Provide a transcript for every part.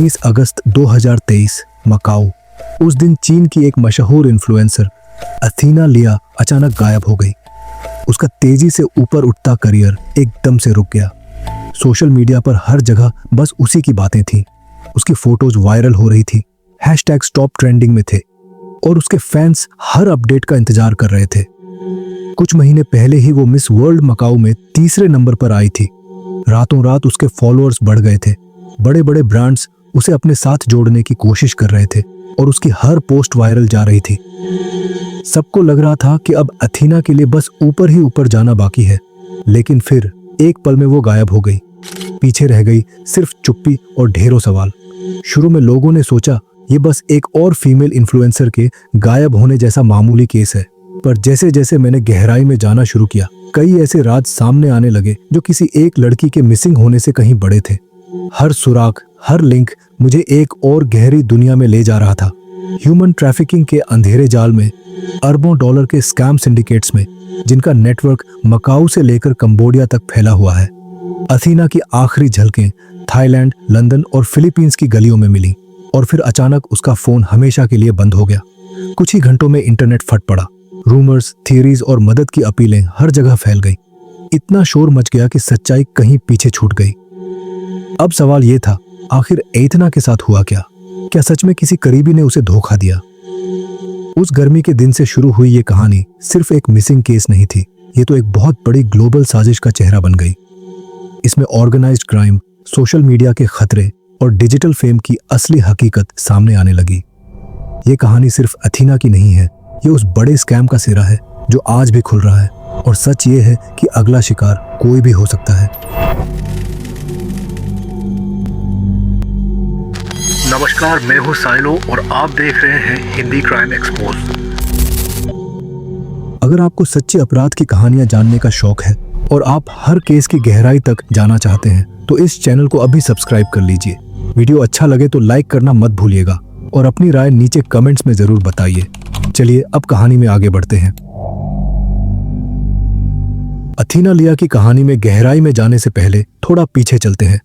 19 अगस्त 2023 मकाऊ। उस दिन चीन की एक मशहूर इन्फ्लुएंसर अथीना लिया अचानक गायब हो गई। उसका तेजी से ऊपर उठता करियर एकदम से रुक गया। सोशल मीडिया पर हर जगह बस उसी की बातें थीं। उसकी फोटोज वायरल हो रही थी, हैशटैग्स टॉप ट्रेंडिंग में थे और उसके फैंस हर अपडेट का इंतजार कर रहे थे। कुछ महीने पहले ही वो मिस वर्ल्ड मकाऊ में तीसरे नंबर पर आई थी। रातों रात उसके फॉलोअर्स बढ़ गए थे। बड़े बड़े ब्रांड्स उसे अपने साथ जोड़ने की कोशिश कर रहे थे और उसकी हर पोस्ट वायरल जा रही थी। सबको लग रहा था कि अब अथीना के लिए बस ऊपर ही ऊपर जाना बाकी है, लेकिन फिर एक पल में वो गायब हो गई। पीछे रह गई सिर्फ चुप्पी और ढेरों सवाल। शुरू में लोगों ने सोचा ये बस एक और फीमेल इन्फ्लुएंसर के गायब होने जैसा मामूली केस है, पर जैसे जैसे मैंने गहराई में जाना शुरू किया, कई ऐसे राज सामने आने लगे जो किसी एक लड़की के मिसिंग होने से कहीं बड़े थे। हर सुराग, हर लिंक मुझे एक और गहरी दुनिया में ले जा रहा था। ह्यूमन ट्रैफिकिंग के अंधेरे जाल में, अरबों डॉलर के स्कैम सिंडिकेट्स में, जिनका नेटवर्क मकाऊ से लेकर कंबोडिया तक फैला हुआ है। अथीना की आखिरी झलकें थाईलैंड, लंदन और फिलीपींस की गलियों में मिली और फिर अचानक उसका फोन हमेशा के लिए बंद हो गया। कुछ ही घंटों में इंटरनेट फट पड़ा। रूमर्स, थियरीज और मदद की अपीलें हर जगह फैल गई। इतना शोर मच गया कि सच्चाई कहीं पीछे छूट गई। अब सवाल ये था, आखिर एथना के साथ हुआ क्या? क्या सच में किसी करीबी ने उसे धोखा दिया? उस गर्मी के दिन से शुरू हुई ये कहानी सिर्फ एक मिसिंग केस नहीं थी, ये तो एक बहुत बड़ी ग्लोबल साजिश का चेहरा बन गई। इसमें ऑर्गेनाइज्ड क्राइम, सोशल मीडिया के खतरे और डिजिटल फेम की असली हकीकत सामने आने लगी। ये कहानी सिर्फ अथीना की नहीं है, ये उस बड़े स्कैम का सिरा है जो आज भी खुल रहा है। और सच ये है कि अगला शिकार कोई भी हो सकता है। नमस्कार, मैं हूं साइलो और आप देख रहे हैं हिंदी क्राइम एक्सपोज। अगर आपको सच्चे अपराध की कहानियां जानने का शौक है और आप हर केस की गहराई तक जाना चाहते हैं तो इस चैनल को अभी सब्सक्राइब कर लीजिए। वीडियो अच्छा लगे तो लाइक करना मत भूलिएगा और अपनी राय नीचे कमेंट्स में जरूर बताइए। चलिए अब कहानी में आगे बढ़ते हैं। अथीना लिया की कहानी में गहराई में जाने से पहले थोड़ा पीछे चलते हैं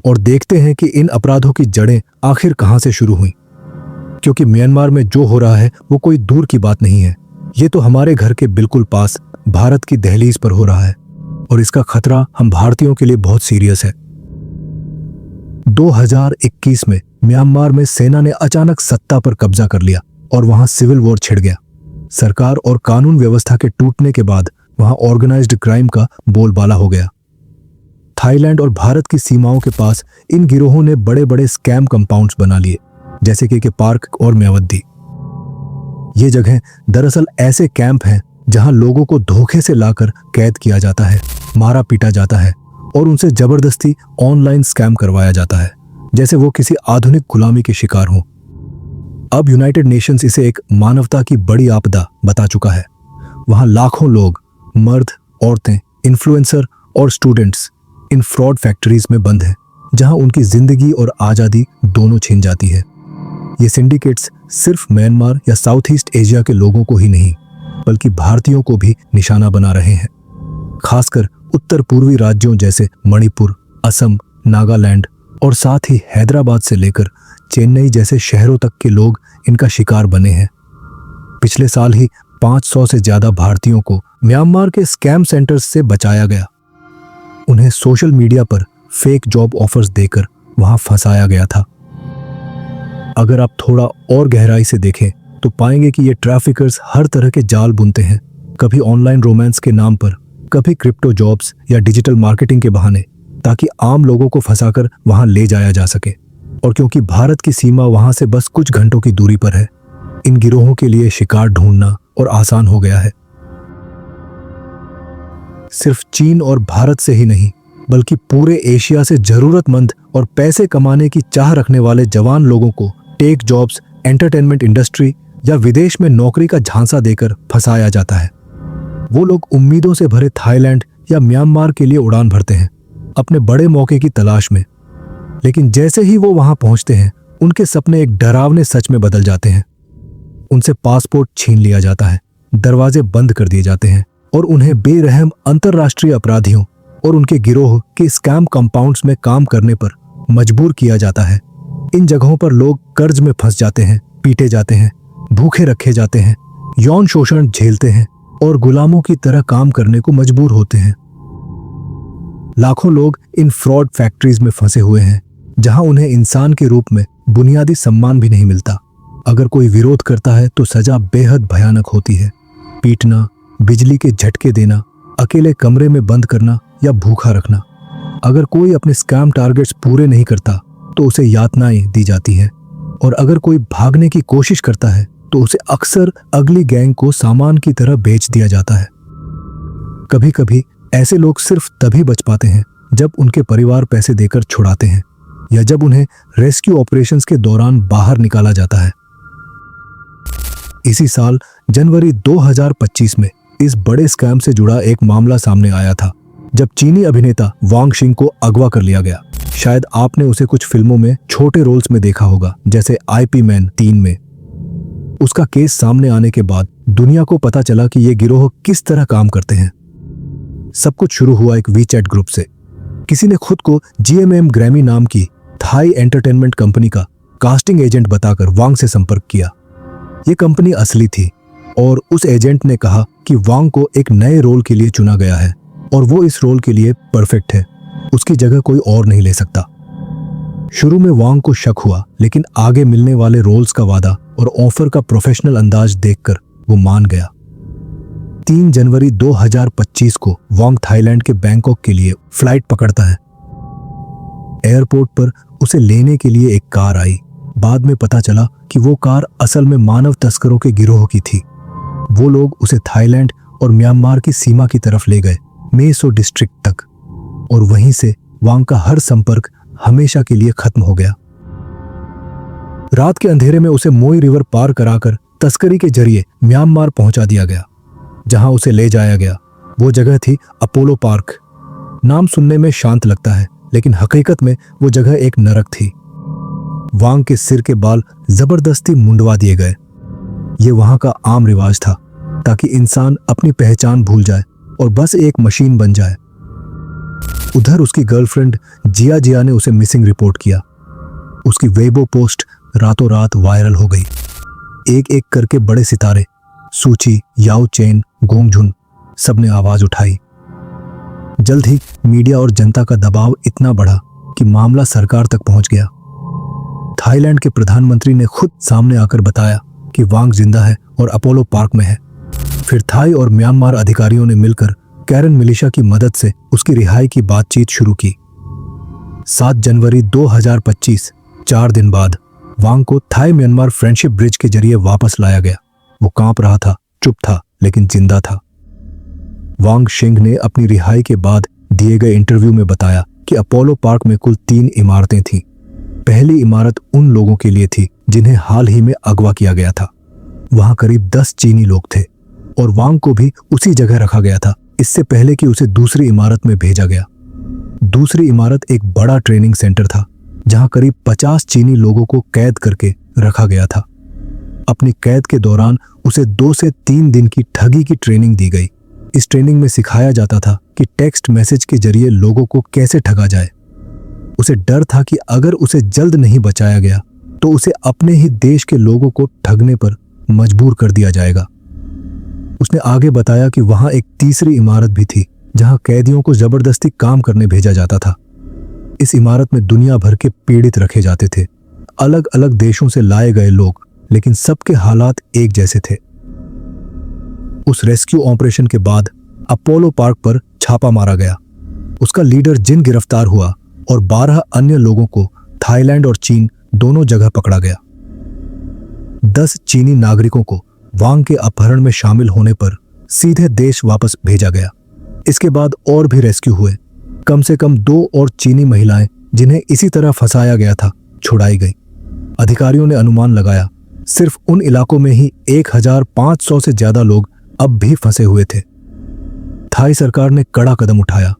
और देखते हैं कि इन अपराधों की जड़ें आखिर कहां से शुरू हुई। क्योंकि म्यांमार में जो हो रहा है वो कोई दूर की बात नहीं है, ये तो हमारे घर के बिल्कुल पास भारत की दहलीज पर हो रहा है और इसका खतरा हम भारतीयों के लिए बहुत सीरियस है। 2021 में म्यांमार में सेना ने अचानक सत्ता पर कब्जा कर लिया और वहां सिविल वॉर छिड़ गया। सरकार और कानून व्यवस्था के टूटने के बाद वहां ऑर्गेनाइज्ड क्राइम का बोलबाला हो गया। थाईलैंड और भारत की सीमाओं के पास इन गिरोहों ने बड़े बड़े स्कैम कंपाउंड्स बना लिए, जैसे कि पार्क और म्यावद्दी। ये जगह दरअसल ऐसे कैंप हैं जहां लोगों को धोखे से लाकर कैद किया जाता है, मारा पीटा जाता है और उनसे जबरदस्ती ऑनलाइन स्कैम करवाया जाता है, जैसे वो किसी आधुनिक गुलामी के शिकार हों। अब यूनाइटेड नेशंस इसे एक मानवता की बड़ी आपदा बता चुका है। वहां लाखों लोग, मर्द, औरतें, इन्फ्लुएंसर और स्टूडेंट्स इन फ्रॉड फैक्ट्रीज में बंद हैं, जहां उनकी जिंदगी और आजादी दोनों छिन जाती है। ये सिंडिकेट्स सिर्फ म्यांमार या साउथ ईस्ट एशिया के लोगों को ही नहीं, बल्कि भारतीयों को भी निशाना बना रहे हैं। खासकर उत्तर पूर्वी राज्यों जैसे मणिपुर, असम, नागालैंड और साथ ही हैदराबाद से लेकर चेन्नई जैसे शहरों तक के लोग इनका शिकार बने हैं। पिछले साल ही 500 से ज्यादा भारतीयों को म्यांमार के स्कैम सेंटर्स से बचाया गया। उन्हें सोशल मीडिया पर फेक जॉब ऑफर्स देकर वहां फंसाया गया था। अगर आप थोड़ा और गहराई से देखें तो पाएंगे कि ये ट्रैफिकर्स हर तरह के जाल बुनते हैं, कभी ऑनलाइन रोमांस के नाम पर, कभी क्रिप्टो जॉब्स या डिजिटल मार्केटिंग के बहाने, ताकि आम लोगों को फंसाकर वहां ले जाया जा सके। और क्योंकि भारत की सीमा वहां से बस कुछ घंटों की दूरी पर है, इन गिरोहों के लिए शिकार ढूंढना और आसान हो गया है। सिर्फ चीन और भारत से ही नहीं, बल्कि पूरे एशिया से जरूरतमंद और पैसे कमाने की चाह रखने वाले जवान लोगों को टेक जॉब्स, एंटरटेनमेंट इंडस्ट्री या विदेश में नौकरी का झांसा देकर फंसाया जाता है। वो लोग उम्मीदों से भरे थाईलैंड या म्यांमार के लिए उड़ान भरते हैं, अपने बड़े मौके की तलाश में। लेकिन जैसे ही वो वहां पहुंचते हैं, उनके सपने एक डरावने सच में बदल जाते हैं। उनसे पासपोर्ट छीन लिया जाता है, दरवाजे बंद कर दिए जाते हैं और उन्हें बेरहम अंतर्राष्ट्रीय अपराधियों और उनके गिरोह के स्कैम कंपाउंड्स में काम करने पर मजबूर किया जाता है। इन जगहों पर लोग कर्ज में फंस जाते हैं, पीटे जाते हैं, भूखे रखे जाते हैं, यौन शोषण झेलते हैं और गुलामों की तरह काम करने को मजबूर होते हैं। लाखों लोग इन फ्रॉड फैक्ट्रीज में फंसे हुए हैं, जहां उन्हें इंसान के रूप में बुनियादी सम्मान भी नहीं मिलता। अगर कोई विरोध करता है तो सजा बेहद भयानक होती है। पीटना, बिजली के झटके देना, अकेले कमरे में बंद करना या भूखा रखना। अगर कोई अपने स्कैम टारगेट्स पूरे नहीं करता तो उसे यातनाएं दी जाती हैं, और अगर कोई भागने की कोशिश करता है तो उसे अक्सर अगली गैंग को सामान की तरह बेच दिया जाता है। कभी कभी ऐसे लोग सिर्फ तभी बच पाते हैं जब उनके परिवार पैसे देकर छुड़ाते हैं या जब उन्हें रेस्क्यू ऑपरेशंस के दौरान बाहर निकाला जाता है। इसी साल जनवरी 2025 में इस बड़े स्कैम से जुड़ा एक मामला सामने आया था, जब चीनी अभिनेता वांग शिंग को अगवा कर लिया गया। शायद आपने उसे कुछ फिल्मों में छोटे रोल्स में देखा होगा, जैसे IP मैन 3 में। उसका केस सामने आने के बाद दुनिया को पता चला कि ये गिरोह किस तरह काम करते हैं। सब कुछ शुरू हुआ एक WeChat ग्रुप से। किसी ने खुद को GMM ग्रैमी नाम की थाई एंटरटेनमेंट कंपनी का कास्टिंग एजेंट बताकर वांग से संपर्क किया। ये कंपनी असली थी और उस एजेंट ने कहा कि वांग को एक नए रोल के लिए चुना गया है और वो इस रोल के लिए परफेक्ट है, उसकी जगह कोई और नहीं ले सकता। शुरू में वांग को शक हुआ, लेकिन आगे मिलने वाले रोल्स का वादा और ऑफर का प्रोफेशनल अंदाज देखकर वो मान गया। 3 जनवरी 2025 को वांग थाईलैंड के बैंकॉक के लिए फ्लाइट पकड़ता है। एयरपोर्ट पर उसे लेने के लिए एक कार आई। बाद में पता चला कि वो कार असल में मानव तस्करों के गिरोह की थी। वो लोग उसे थाईलैंड और म्यांमार की सीमा की तरफ ले गए, मेसो डिस्ट्रिक्ट तक, और वहीं से वांग का हर संपर्क हमेशा के लिए खत्म हो गया। रात के अंधेरे में उसे मोई रिवर पार कराकर तस्करी के जरिए म्यांमार पहुंचा दिया गया, जहां उसे ले जाया गया। वो जगह थी अपोलो पार्क। नाम सुनने में शांत लगता है, लेकिन हकीकत में वो जगह एक नरक थी। वांग के सिर के बाल जबरदस्ती मुंडवा दिए गए। ये वहां का आम रिवाज था, ताकि इंसान अपनी पहचान भूल जाए और बस एक मशीन बन जाए। उधर उसकी गर्लफ्रेंड जिया ने उसे मिसिंग रिपोर्ट किया। उसकी वेबो पोस्ट रातों रात वायरल हो गई। एक एक करके बड़े सितारे, सूची, याओ चेन, गोंगझुन, सबने आवाज उठाई। जल्द ही मीडिया और जनता का दबाव इतना बढ़ा कि मामला सरकार तक पहुंच गया। थाईलैंड के प्रधानमंत्री ने खुद सामने आकर बताया कि वांग जिंदा है और अपोलो पार्क में है। फिर थाई और म्यांमार अधिकारियों ने मिलकर कैरन मिलिशिया की मदद से उसकी रिहाई की बातचीत शुरू की। 7 जनवरी 2025, 4 दिन बाद, वांग को थाई म्यांमार फ्रेंडशिप ब्रिज के जरिए वापस लाया गया। वो कांप रहा था, चुप था, लेकिन जिंदा था। वांग शिंग ने अपनी रिहाई के बाद दिए गए इंटरव्यू में बताया कि अपोलो पार्क में कुल 3 इमारतें थीं। पहली इमारत उन लोगों के लिए थी जिन्हें हाल ही में अगवा किया गया था। वहां करीब 10 चीनी लोग थे और वांग को भी उसी जगह रखा गया था, इससे पहले कि उसे दूसरी इमारत में भेजा गया। दूसरी इमारत एक बड़ा ट्रेनिंग सेंटर था, जहां करीब 50 चीनी लोगों को कैद करके रखा गया था। अपनी कैद के दौरान उसे 2 से 3 दिन की ठगी की ट्रेनिंग दी गई। इस ट्रेनिंग में सिखाया जाता था कि टेक्स्ट मैसेज के जरिए लोगों को कैसे ठगा जाए। उसे डर था कि अगर उसे जल्द नहीं बचाया गया तो उसे अपने ही देश के लोगों को ठगने पर मजबूर कर दिया जाएगा। उसने आगे बताया कि वहां एक तीसरी इमारत भी थी, जहां कैदियों को जबरदस्ती काम करने भेजा जाता था। इस इमारत में दुनिया भर के पीड़ित रखे जाते थे, अलग अलग देशों से लाए गए लोग, लेकिन सबके हालात एक जैसे थे। उस रेस्क्यू ऑपरेशन के बाद अपोलो पार्क पर छापा मारा गया। उसका लीडर जिन गिरफ्तार हुआ और 12 अन्य लोगों को थाईलैंड और चीन दोनों जगह पकड़ा गया। 10 चीनी नागरिकों को वांग के अपहरण में शामिल होने पर सीधे देश वापस भेजा गया। इसके बाद और भी रेस्क्यू हुए। कम से कम 2 और चीनी महिलाएं जिन्हें इसी तरह फंसाया गया था, छुड़ाई गई। अधिकारियों ने अनुमान लगाया सिर्फ उन इलाकों में ही 1500 से ज्यादा लोग अब भी फंसे हुए थे। थाई सरकार ने कड़ा कदम उठाया।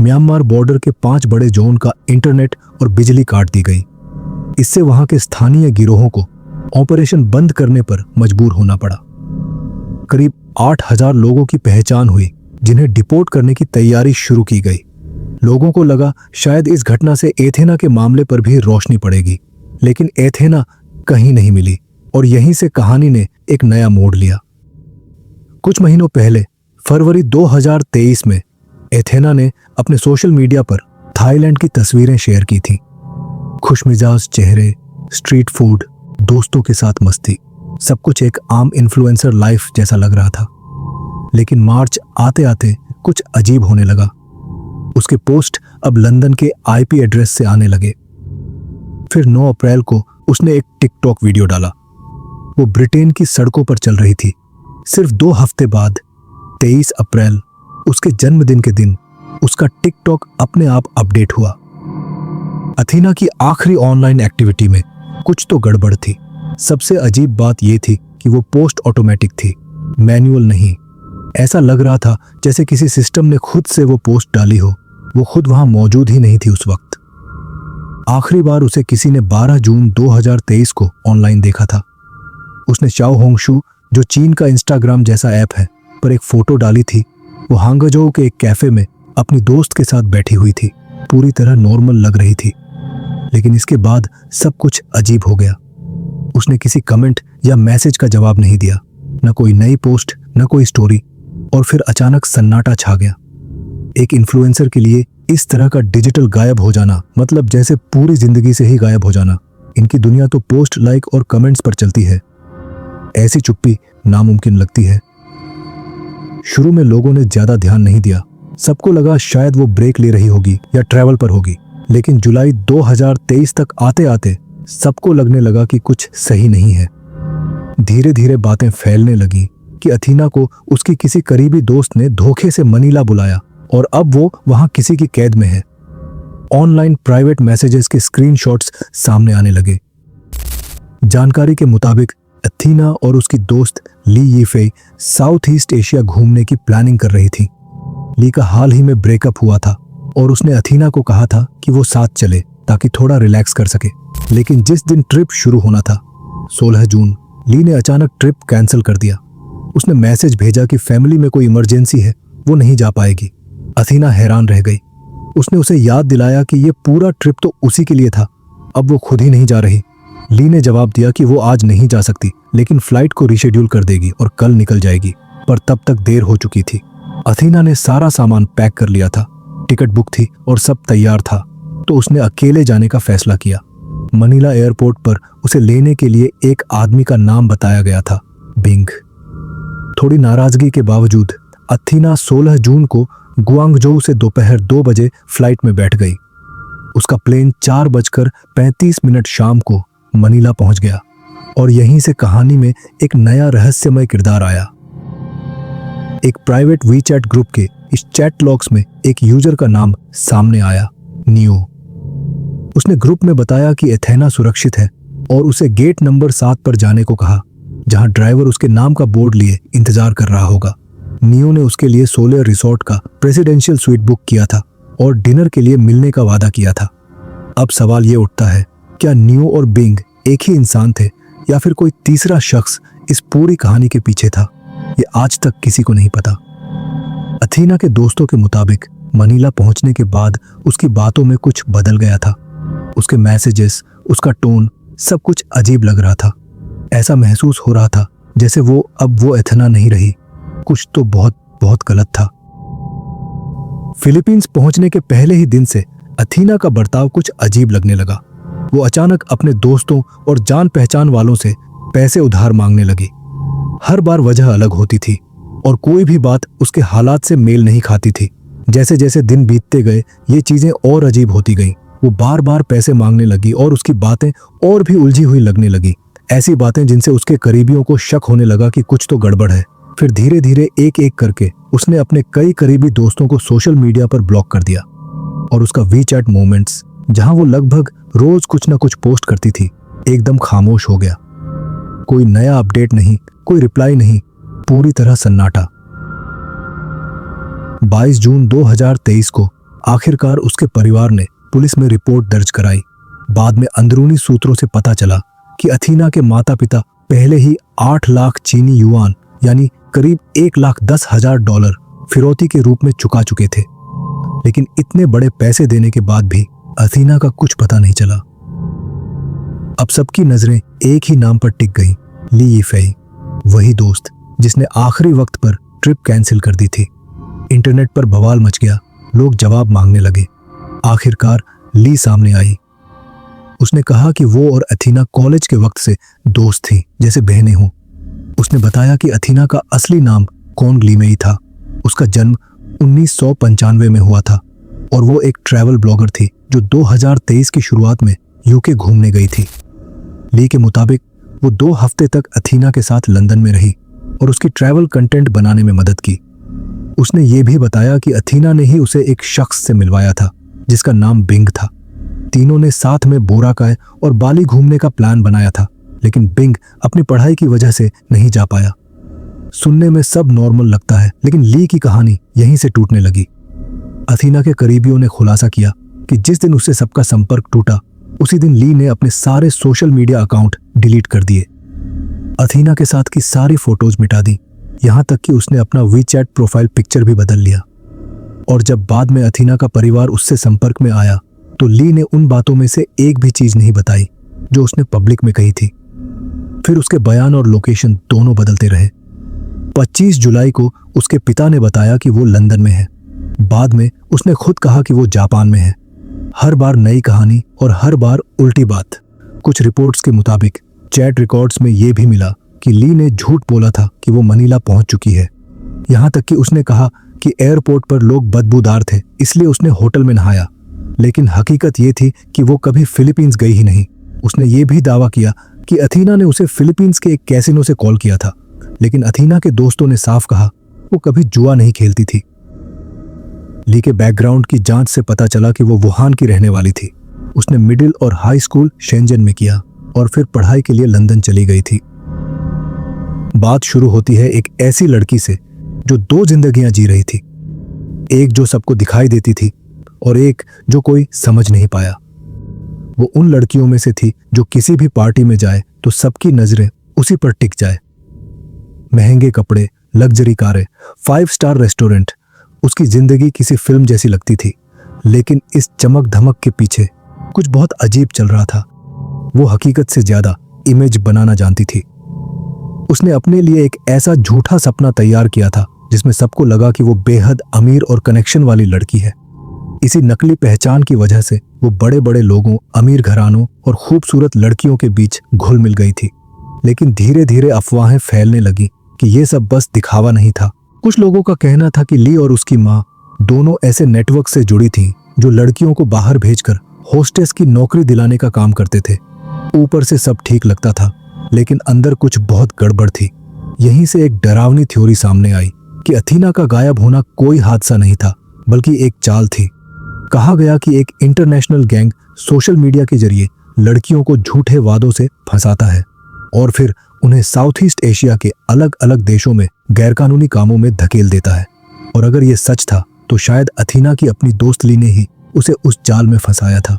म्यांमार बॉर्डर के 5 बड़े जोन का इंटरनेट और बिजली काट दी गई। इससे वहां के स्थानीय गिरोहों को ऑपरेशन बंद करने पर मजबूर होना पड़ा। करीब 8000 लोगों की पहचान हुई, जिन्हें डिपोर्ट करने की तैयारी शुरू की गई। लोगों को लगा शायद इस घटना से एथेना के मामले पर भी रोशनी पड़ेगी, लेकिन एथेना कहीं नहीं मिली और यहीं से कहानी ने एक नया मोड़ लिया। कुछ महीनों पहले फरवरी 2023 में एथेना ने अपने सोशल मीडिया पर थाईलैंड की तस्वीरें शेयर की थीं। खुशमिजाज चेहरे, स्ट्रीट फूड, दोस्तों के साथ मस्ती, सब कुछ एक आम इन्फ्लुएंसर लाइफ जैसा लग रहा था। लेकिन मार्च आते आते कुछ अजीब होने लगा। उसके पोस्ट अब लंदन के आईपी एड्रेस से आने लगे। फिर 9 अप्रैल को उसने एक टिकटॉक वीडियो डाला। वो ब्रिटेन की सड़कों पर चल रही थी। सिर्फ 2 हफ्ते बाद 23 अप्रैल उसके जन्मदिन के दिन उसका टिकटॉक अपने आप अपडेट हुआ। अथीना की आखिरी ऑनलाइन एक्टिविटी में कुछ तो गड़बड़ थी। सबसे अजीब बात यह थी कि वो पोस्ट ऑटोमेटिक थी, मैनुअल नहीं। ऐसा लग रहा था जैसे किसी सिस्टम ने खुद से वो पोस्ट डाली हो। वो खुद वहां मौजूद ही नहीं थी उस वक्त। आखिरी बार उसे किसी ने 12 जून 2023 को ऑनलाइन देखा था। उसने शाओ होंगशू, जो चीन का इंस्टाग्राम जैसा ऐप है, पर एक फोटो डाली थी। वो हांगझोउ के एक कैफे में अपनी दोस्त के साथ बैठी हुई थी, पूरी तरह नॉर्मल लग रही थी। लेकिन इसके बाद सब कुछ अजीब हो गया। उसने किसी कमेंट या मैसेज का जवाब नहीं दिया, न कोई नई पोस्ट, न कोई स्टोरी। और फिर अचानक सन्नाटा छा गया। एक इन्फ्लुएंसर के लिए इस तरह का डिजिटल गायब हो जाना मतलब जैसे पूरी जिंदगी से ही गायब हो जाना। इनकी दुनिया तो पोस्ट, लाइक और कमेंट्स पर चलती है। ऐसी चुप्पी नामुमकिन लगती है। शुरू में लोगों ने ज्यादा ध्यान नहीं दिया। सबको लगा शायद वो ब्रेक ले रही होगी या ट्रैवल पर होगी। लेकिन जुलाई 2023 तक आते आते सबको लगने लगा कि कुछ सही नहीं है। धीरे धीरे बातें फैलने लगी कि अथीना को उसकी किसी करीबी दोस्त ने धोखे से मनीला बुलाया और अब वो वहां किसी की कैद में है। ऑनलाइन प्राइवेट मैसेजेस के स्क्रीनशॉट्स सामने आने लगे। जानकारी के मुताबिक अथीना और उसकी दोस्त ली यीफे साउथ ईस्ट एशिया घूमने की प्लानिंग कर रही थी। ली का हाल ही में ब्रेकअप हुआ था और उसने अथीना को कहा था कि वो साथ चले ताकि थोड़ा रिलैक्स कर सके। लेकिन जिस दिन ट्रिप शुरू होना था, 16 जून, ली ने अचानक ट्रिप कैंसिल कर दिया। उसने मैसेज भेजा कि फैमिली में कोई इमरजेंसी है, वो नहीं जा पाएगी। अथीना हैरान रह गई। उसने उसे याद दिलाया कि ये पूरा ट्रिप तो उसी के लिए था, अब वो खुद ही नहीं जा रही। ली ने जवाब दिया कि वो आज नहीं जा सकती, लेकिन फ्लाइट को रीशेड्यूल कर देगी और कल निकल जाएगी। पर तब तक देर हो चुकी थी। अथीना ने सारा सामान पैक कर लिया था, टिकट बुक थी और सब तैयार था, तो उसने अकेले जाने का फैसला किया। मनीला एयरपोर्ट पर उसे लेने के लिए एक आदमी का नाम बताया गया था, बिंग। थोड़ी नाराजगी के बावजूद अथीना 16 जून को गुआंगझोउ से दोपहर 2 बजे फ्लाइट में बैठ गई। उसका प्लेन 4:35 शाम को मनीला पहुंच गया और यहीं से कहानी में एक नया रहस्यमय किरदार आया। एक प्राइवेट वीचैट ग्रुप के इस चैट लॉग्स में एक यूजर का नाम सामने आया, नियो। उसने ग्रुप में बताया कि एथेना सुरक्षित है और उसे गेट नंबर 7 पर जाने को कहा, जहां ड्राइवर उसके नाम का बोर्ड लिए इंतजार कर रहा होगा। नियो ने उसके लिए सोलर रिसोर्ट का प्रेसिडेंशियल स्वीट बुक किया था और डिनर के लिए मिलने का वादा किया था। अब सवाल ये उठता है, क्या नियो और बिंग एक ही इंसान थे या फिर कोई तीसरा शख्स इस पूरी कहानी के पीछे था? ये आज तक किसी को नहीं पता। अथीना के दोस्तों के मुताबिक मनीला पहुंचने के बाद उसकी बातों में कुछ बदल गया था। उसके मैसेजेस, उसका टोन, सब कुछ अजीब लग रहा था। ऐसा महसूस हो रहा था जैसे वो एथेना नहीं रही। कुछ तो बहुत बहुत गलत था। फिलीपींस पहुंचने के पहले ही दिन से अथीना का बर्ताव कुछ अजीब लगने लगा। वो अचानक अपने दोस्तों और जान पहचान वालों से पैसे उधार मांगने लगी। हर बार वजह अलग होती थी और कोई भी बात उसके हालात से मेल नहीं खाती थी। जैसे जैसे दिन बीतते गए ये चीजें और अजीब होती गईं। वो बार बार पैसे मांगने लगी और उसकी बातें और भी उलझी हुई लगने लगी। ऐसी बातें जिनसे उसके करीबियों को शक होने लगा कि कुछ तो गड़बड़ है। फिर धीरे धीरे एक एक करके उसने अपने कई करीबी दोस्तों को सोशल मीडिया पर ब्लॉक कर दिया और उसका वीचैट मोमेंट्स, जहां वो लगभग रोज कुछ ना कुछ पोस्ट करती थी, एकदम खामोश हो गया। कोई नया अपडेट नहीं, कोई रिप्लाई नहीं, पूरी तरह सन्नाटा। 22 जून 2023 को आखिरकार उसके परिवार ने पुलिस में रिपोर्ट दर्ज कराई। बाद में अंदरूनी सूत्रों से पता चला कि अथीना के माता पिता पहले ही 8 लाख चीनी युआन यानी करीब $1,10,000 फिरौती के रूप में चुका चुके थे। लेकिन इतने बड़े पैसे देने के बाद भी अथीना का कुछ पता नहीं चला। अब सबकी नजरें एक ही नाम पर टिक गईं, ली यीफेई, वही दोस्त जिसने आखिरी वक्त पर ट्रिप कैंसिल कर दी थी। इंटरनेट पर बवाल मच गया, लोग जवाब मांगने लगे। आखिरकार ली सामने आई। उसने कहा कि वो और अथीना कॉलेज के वक्त से दोस्त थी, जैसे बहनें हों। उसने बताया कि अथीना का असली नाम कोंग लीमेई था। उसका जन्म 1995 में हुआ था और वो एक ट्रैवल ब्लॉगर थी जो 2023 की शुरुआत में यूके घूमने गई थी। ली के मुताबिक वो 2 हफ्ते तक अथीना के साथ लंदन में रही और उसकी ट्रैवल कंटेंट बनाने में मदद की। उसने ये भी बताया कि अथीना ने ही उसे एक शख्स से मिलवाया था जिसका नाम बिंग था। तीनों ने साथ में बोराकाय और बाली घूमने का प्लान बनाया था, लेकिन बिंग अपनी पढ़ाई की वजह से नहीं जा पाया। सुनने में सब नॉर्मल लगता है, लेकिन ली की कहानी यहीं से टूटने लगी। अथीना के करीबियों ने खुलासा किया कि जिस दिन उससे सबका संपर्क टूटा, उसी दिन ली ने अपने सारे सोशल मीडिया अकाउंट डिलीट कर दिए। अथीना के साथ की सारी फोटोज मिटा दी, यहां तक कि उसने अपना वीचैट प्रोफाइल पिक्चर भी बदल लिया। और जब बाद में अथीना का परिवार उससे संपर्क में आया तो ली ने उन बातों में से एक भी चीज नहीं बताई जो उसने पब्लिक में कही थी। फिर उसके बयान और लोकेशन दोनों बदलते रहे। 25 जुलाई को उसके पिता ने बताया कि वो लंदन में है। बाद में उसने खुद कहा कि वो जापान में है। हर बार नई कहानी और हर बार उल्टी बात। कुछ रिपोर्ट्स के मुताबिक चैट रिकॉर्ड्स में यह भी मिला कि ली ने झूठ बोला था कि वो मनीला पहुंच चुकी है। यहां तक कि उसने कहा कि एयरपोर्ट पर लोग बदबूदार थे, इसलिए उसने होटल में नहाया। लेकिन हकीकत ये थी कि वो कभी फिलीपींस गई ही नहीं। उसने ये भी दावा किया कि अथीना ने उसे फिलीपींस के एक कैसीनो से कॉल किया था, लेकिन अथीना के दोस्तों ने साफ कहा वो कभी जुआ नहीं खेलती थी। ली के बैकग्राउंड की जांच से पता चला कि वो वुहान की रहने वाली थी। उसने मिडिल और हाई स्कूल शेंजन में किया और फिर पढ़ाई के लिए लंदन चली गई थी। बात शुरू होती है एक ऐसी लड़की से जो 2 जिंदगियां जी रही थी, एक जो सबको दिखाई देती थी और एक जो कोई समझ नहीं पाया। वो उन लड़कियों में से थी जो किसी भी पार्टी में जाए तो सबकी नजरें उसी पर टिक जाए। महंगे कपड़े, लग्जरी कारें, 5 स्टार रेस्टोरेंट, उसकी जिंदगी किसी फिल्म जैसी लगती थी। लेकिन इस चमक धमक के पीछे कुछ बहुत अजीब चल रहा था। वो हकीकत से ज्यादा इमेज बनाना जानती थी। उसने अपने लिए एक ऐसा झूठा सपना तैयार किया था जिसमें सबको लगा कि वो बेहद अमीर और कनेक्शन वाली लड़की है। इसी नकली पहचान की वजह से वो बड़े बड़े लोगों, अमीर घरानों और खूबसूरत लड़कियों के बीच घुल मिल गई थी। लेकिन धीरे धीरे अफवाहें फैलने लगी कि ये सब बस दिखावा नहीं था। कुछ लोगों का कहना था कि ली और उसकी माँ दोनों ऐसे नेटवर्क से जुड़ी थीं जो लड़कियों को बाहर भेजकर होस्टेस की नौकरी दिलाने का काम करते थे। ऊपर से सब ठीक लगता था, लेकिन अंदर कुछ बहुत गड़बड़ थी। यहीं से एक डरावनी थ्योरी सामने आई कि अथीना का गायब होना कोई हादसा नहीं था, बल्कि एक चाल थी। कहा गया कि एक इंटरनेशनल गैंग सोशल मीडिया के जरिए लड़कियों को झूठे वादों से फंसाता है और फिर उन्हें साउथ ईस्ट एशिया के अलग अलग देशों में गैरकानूनी कामों में धकेल देता है। और अगर ये सच था तो शायद अथीना की अपनी दोस्त ली ने ही उसे उस जाल में फंसाया था।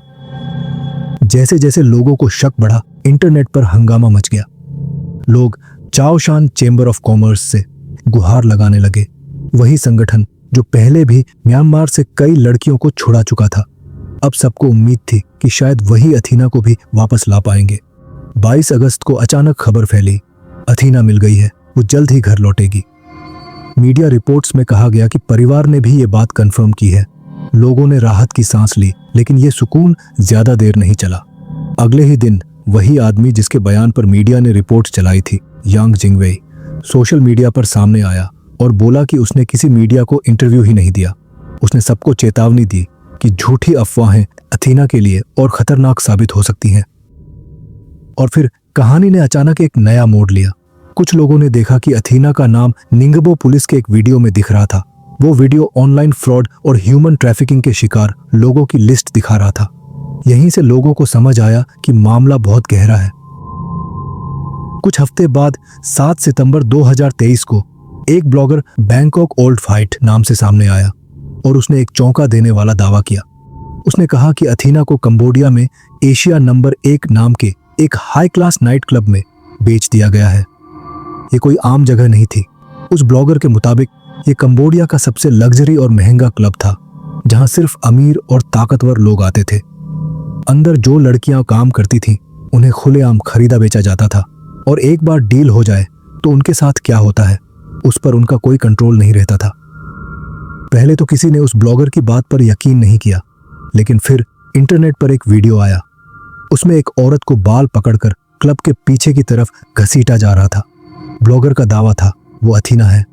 जैसे जैसे लोगों को शक बढ़ा, इंटरनेट पर हंगामा मच गया। लोग चाओशान चेंबर ऑफ कॉमर्स से गुहार लगाने लगे, वही संगठन जो पहले भी म्यांमार से कई लड़कियों को छुड़ा चुका था। अब सबको उम्मीद थी कि शायद वही अथीना को भी वापस ला पाएंगे। 22 अगस्त को अचानक खबर फैली, अथीना मिल गई है, वो जल्द ही घर लौटेगी। मीडिया रिपोर्ट्स में कहा गया कि परिवार ने भी ये बात कंफर्म की है। लोगों ने राहत की सांस ली, लेकिन ये सुकून ज्यादा देर नहीं चला। अगले ही दिन वही आदमी जिसके बयान पर मीडिया ने रिपोर्ट चलाई थी, यांग जिंगवेई, सोशल मीडिया पर सामने आया और बोला कि उसने किसी मीडिया को इंटरव्यू ही नहीं दिया। उसने सबको चेतावनी दी कि झूठी अफवाहें अथीना के लिए और खतरनाक साबित हो सकती हैं। और फिर कहानी ने अचानक एक नया मोड़ लिया। कुछ लोगों ने देखा कि अथीना का नाम निंगबो पुलिस के एक वीडियो में दिख रहा था। वो वीडियो ऑनलाइन फ्रॉड और ह्यूमन ट्रैफिकिंग के शिकार लोगों की लिस्ट दिखा रहा था। यहीं से लोगों को समझ आया कि मामला बहुत गहरा है। कुछ हफ्ते बाद 7 सितंबर 2023 को एक ब्लॉगर बैंकॉक ओल्ड फाइट नाम से सामने आया और उसने एक चौंका देने वाला दावा किया। उसने कहा कि अथीना को कंबोडिया में एशिया नंबर 1 नाम के एक हाई क्लास नाइट क्लब में बेच दिया गया है। ये कोई आम जगह नहीं थी। उस ब्लॉगर के मुताबिक ये कंबोडिया का सबसे लग्जरी और महंगा क्लब था, जहां सिर्फ अमीर और ताकतवर लोग आते थे। अंदर जो लड़कियां काम करती थीं उन्हें खुलेआम खरीदा बेचा जाता था और एक बार डील हो जाए तो उनके साथ क्या होता है उस पर उनका कोई कंट्रोल नहीं रहता था। पहले तो किसी ने उस ब्लॉगर की बात पर यकीन नहीं किया, लेकिन फिर इंटरनेट पर एक वीडियो आया। उसमें एक औरत को बाल पकड़कर क्लब के पीछे की तरफ घसीटा जा रहा था। ब्लॉगर का दावा था वो अथीना है।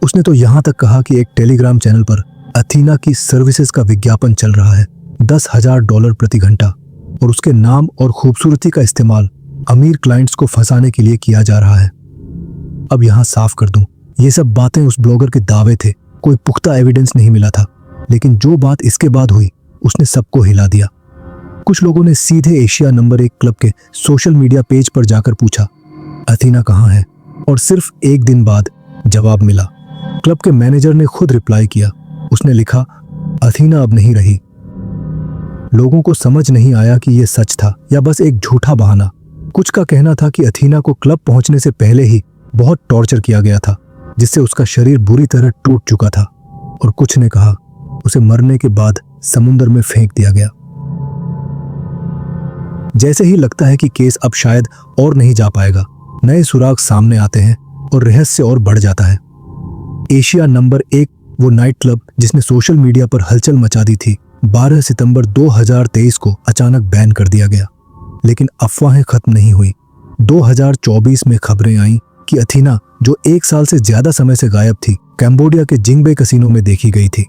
उसने तो यहां तक कहा कि एक टेलीग्राम चैनल पर अथीना की सर्विसेज का विज्ञापन चल रहा है, $10,000 प्रति घंटा, और उसके नाम और खूबसूरती का इस्तेमाल अमीर क्लाइंट्स को फंसाने के लिए किया जा रहा है। अब यहां साफ कर दूं, ये सब बातें उस ब्लॉगर के दावे थे, कोई पुख्ता एविडेंस नहीं मिला था। लेकिन जो बात इसके बाद हुई उसने सबको हिला दिया। कुछ लोगों ने सीधे एशिया नंबर 1 क्लब के सोशल मीडिया पेज पर जाकर पूछा अथीना कहाँ है, और सिर्फ एक दिन बाद जवाब मिला। क्लब के मैनेजर ने खुद रिप्लाई किया। उसने लिखा अथीना अब नहीं रही। लोगों को समझ नहीं आया कि यह सच था या बस एक झूठा बहाना। कुछ का कहना था कि अथीना को क्लब पहुंचने से पहले ही बहुत टॉर्चर किया गया था, जिससे उसका शरीर बुरी तरह टूट चुका था, और कुछ ने कहा उसे मरने के बाद समुद्र में फेंक दिया गया। जैसे ही लगता है कि केस अब शायद और नहीं जा पाएगा, नए सुराग सामने आते हैं और रहस्य और बढ़ जाता है। एशिया नंबर 1 वो नाइट क्लब जिसने सोशल मीडिया पर हलचल मचा दी थी, 12 सितंबर 2023 को अचानक बैन कर दिया गया। लेकिन अफवाहें खत्म नहीं हुई। 2024 में खबरें आईं कि अथीना, जो 1 साल से ज्यादा समय से गायब थी, कैम्बोडिया के जिंगबे कसिनो में देखी गई थी।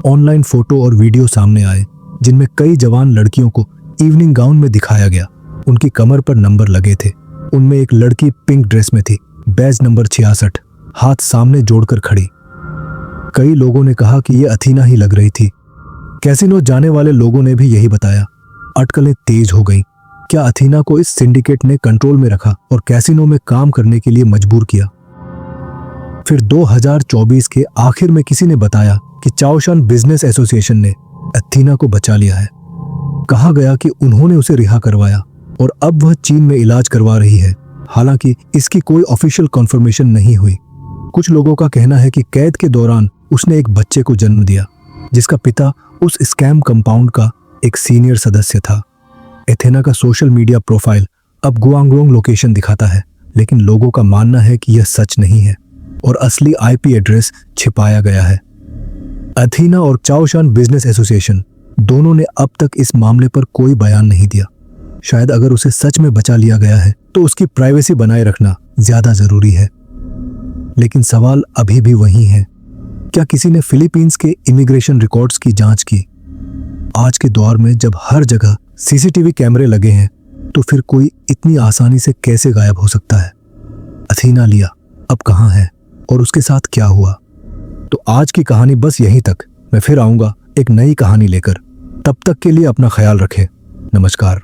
ऑनलाइन फोटो और वीडियो सामने आए जिनमें कई जवान लड़कियों को इवनिंग गाउन में दिखाया गया। उनकी कमर पर नंबर लगे थे। उनमें एक लड़की पिंक ड्रेस में थी, बैज नंबर 66, हाथ सामने जोड़कर खड़ी। कई लोगों ने कहा कि यह अथीना ही लग रही थी। कैसीनो जाने वाले लोगों ने भी यही बताया। अटकलें तेज हो गई। क्या अथीना को इस सिंडिकेट ने कंट्रोल में रखा और कैसीनो में काम करने के लिए मजबूर किया? फिर 2024 के आखिर में किसी ने बताया कि चाओशान बिजनेस एसोसिएशन ने अथीना को बचा लिया है। कहा गया कि उन्होंने उसे रिहा करवाया और अब वह चीन में इलाज करवा रही है। हालांकि इसकी कोई ऑफिशियल कन्फर्मेशन नहीं हुई। कुछ लोगों का कहना है कि कैद के दौरान उसने एक बच्चे को जन्म दिया, जिसका पिता उस स्कैम कंपाउंड का एक सीनियर सदस्य था। एथेना का सोशल मीडिया प्रोफाइल अब गुआंगडोंग लोकेशन दिखाता है, लेकिन लोगों का मानना है कि यह सच नहीं है और असली आईपी एड्रेस छिपाया गया है। अथीना और चाओशान बिजनेस एसोसिएशन दोनों ने अब तक इस मामले पर कोई बयान नहीं दिया। शायद अगर उसे सच में बचा लिया गया है तो उसकी प्राइवेसी बनाए रखना ज्यादा जरूरी है। लेकिन सवाल अभी भी वही है, क्या किसी ने फिलीपींस के इमिग्रेशन रिकॉर्ड्स की जांच की? आज के दौर में जब हर जगह सीसीटीवी कैमरे लगे हैं, तो फिर कोई इतनी आसानी से कैसे गायब हो सकता है? अथीना लिया अब कहाँ है और उसके साथ क्या हुआ? तो आज की कहानी बस यहीं तक। मैं फिर आऊंगा एक नई कहानी लेकर। तब तक के लिए अपना ख्याल रखें। नमस्कार।